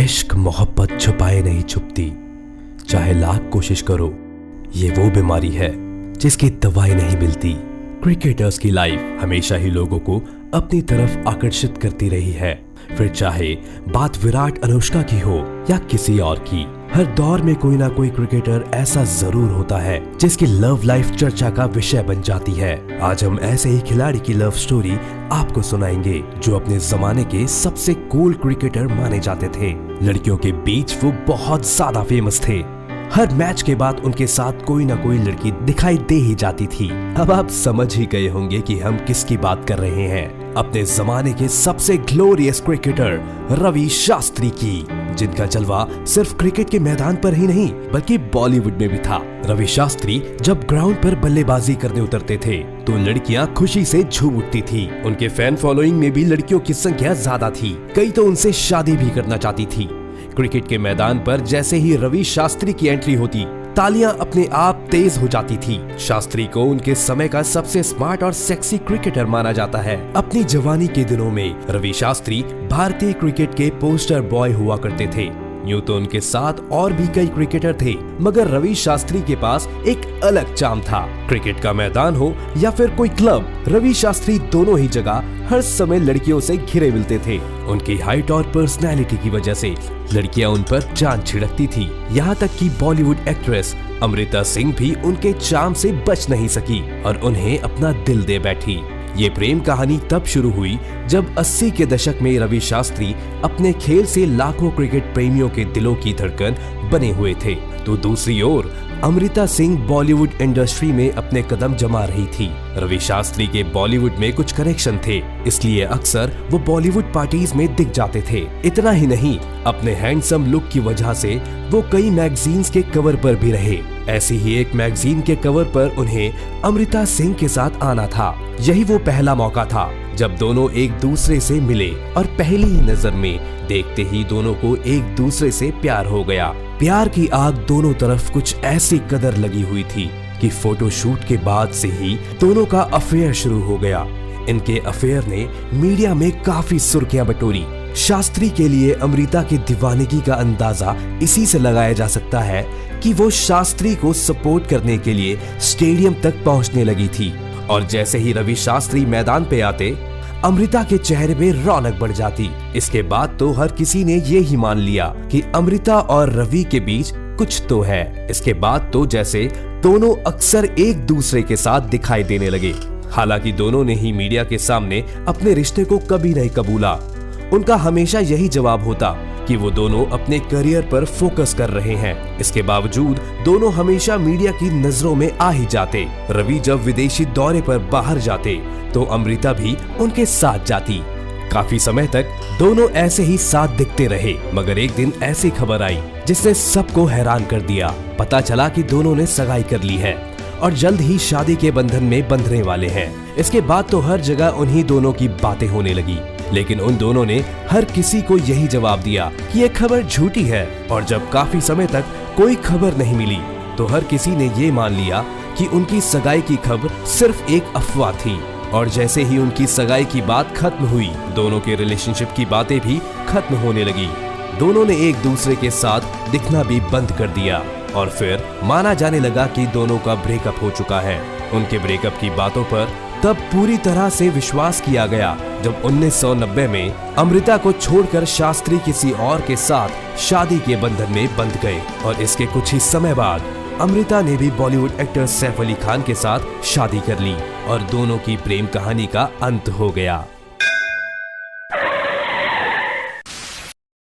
इश्क मोहब्बत छुपाए नहीं छुपती, चाहे लाख कोशिश करो। ये वो बीमारी है जिसकी दवाई नहीं मिलती। क्रिकेटर्स की लाइफ हमेशा ही लोगों को अपनी तरफ आकर्षित करती रही है, फिर चाहे बात विराट अनुष्का की हो या किसी और की। हर दौर में कोई ना कोई क्रिकेटर ऐसा जरूर होता है जिसकी लव लाइफ चर्चा का विषय बन जाती है। आज हम ऐसे ही खिलाड़ी की लव स्टोरी आपको सुनाएंगे जो अपने जमाने के सबसे कूल क्रिकेटर माने जाते थे। लड़कियों के बीच वो बहुत ज्यादा फेमस थे। हर मैच के बाद उनके साथ कोई ना कोई लड़की दिखाई दे ही जाती थी। अब आप समझ ही गए होंगे कि हम किसकी बात कर रहे हैं। अपने जमाने के सबसे ग्लोरियस क्रिकेटर रवि शास्त्री की, जिनका जलवा सिर्फ क्रिकेट के मैदान पर ही नहीं बल्कि बॉलीवुड में भी था। रवि शास्त्री जब ग्राउंड पर बल्लेबाजी करने उतरते थे तो लड़कियां खुशी से झूम उठती थी। उनके फैन फॉलोइंग में भी लड़कियों की संख्या ज्यादा थी। कई तो उनसे शादी भी करना चाहती थी। क्रिकेट के मैदान पर जैसे ही रवि शास्त्री की एंट्री होती, तालियां अपने आप तेज हो जाती थी। शास्त्री को उनके समय का सबसे स्मार्ट और सेक्सी क्रिकेटर माना जाता है। अपनी जवानी के दिनों में रवि शास्त्री भारतीय क्रिकेट के पोस्टर बॉय हुआ करते थे। यूं तो उनके साथ और भी कई क्रिकेटर थे, मगर रवि शास्त्री के पास एक अलग चार्म था। क्रिकेट का मैदान हो या फिर कोई क्लब, रवि शास्त्री दोनों ही जगह हर समय लड़कियों से घिरे मिलते थे। उनकी हाइट और पर्सनैलिटी की वजह से लड़कियां उन पर जान छिड़कती थी। यहाँ तक कि बॉलीवुड एक्ट्रेस अमृता सिंह भी उनके चार्म से बच नहीं सकी और उन्हें अपना दिल दे बैठी। ये प्रेम कहानी तब शुरू हुई जब 80 के दशक में रवि शास्त्री अपने खेल से लाखों क्रिकेट प्रेमियों के दिलों की धड़कन बने हुए थे, तो दूसरी ओर अमृता सिंह बॉलीवुड इंडस्ट्री में अपने कदम जमा रही थी। रवि शास्त्री के बॉलीवुड में कुछ कनेक्शन थे, इसलिए अक्सर वो बॉलीवुड पार्टीज में दिख जाते थे। इतना ही नहीं, अपने हैंडसम लुक की वजह से वो कई मैगजीन्स के कवर पर भी रहे। ऐसी ही एक मैगजीन के कवर पर उन्हें अमृता सिंह के साथ आना था। यही वो पहला मौका था जब दोनों एक दूसरे से मिले और पहली ही नजर में देखते ही दोनों को एक दूसरे से प्यार हो गया। प्यार की आग दोनों तरफ कुछ ऐसी कदर लगी हुई थी कि फोटोशूट के बाद से ही दोनों का अफेयर शुरू हो गया। इनके अफेयर ने मीडिया में काफी सुर्खियां बटोरी। शास्त्री के लिए अमृता की दीवानगी का अंदाजा इसी से लगाया जा सकता है कि वो शास्त्री को सपोर्ट करने के लिए स्टेडियम तक पहुंचने लगी थी, और जैसे ही रवि शास्त्री मैदान पे आते, अमृता के चेहरे में रौनक बढ़ जाती। इसके बाद तो हर किसी ने ये ही मान लिया कि अमृता और रवि के बीच कुछ तो है। इसके बाद तो जैसे दोनों अक्सर एक दूसरे के साथ दिखाई देने लगे। हालांकि दोनों ने ही मीडिया के सामने अपने रिश्ते को कभी नहीं कबूला। उनका हमेशा यही जवाब होता कि वो दोनों अपने करियर पर फोकस कर रहे हैं। इसके बावजूद दोनों हमेशा मीडिया की नजरों में आ ही जाते। रवि जब विदेशी दौरे पर बाहर जाते तो अमृता भी उनके साथ जाती। काफी समय तक दोनों ऐसे ही साथ दिखते रहे, मगर एक दिन ऐसी खबर आई जिसने सबको हैरान कर दिया। पता चला कि दोनों ने सगाई कर ली है और जल्द ही शादी के बंधन में बंधने वाले हैं। इसके बाद तो हर जगह उन्हीं दोनों की बातें होने लगी, लेकिन उन दोनों ने हर किसी को यही जवाब दिया कि ये खबर झूठी है। और जब काफी समय तक कोई खबर नहीं मिली तो हर किसी ने ये मान लिया कि उनकी सगाई की खबर सिर्फ एक अफवाह थी। और जैसे ही उनकी सगाई की बात खत्म हुई, दोनों के रिलेशनशिप की बातें भी खत्म होने लगी। दोनों ने एक दूसरे के साथ दिखना भी बंद कर दिया और फिर माना जाने लगा कि दोनों का ब्रेकअप हो चुका है। उनके ब्रेकअप की बातों पर तब पूरी तरह से विश्वास किया गया जब 1990 में अमृता को छोड़कर शास्त्री किसी और के साथ शादी के बंधन में बंध गए। और इसके कुछ ही समय बाद अमृता ने भी बॉलीवुड एक्टर सैफ अली खान के साथ शादी कर ली और दोनों की प्रेम कहानी का अंत हो गया।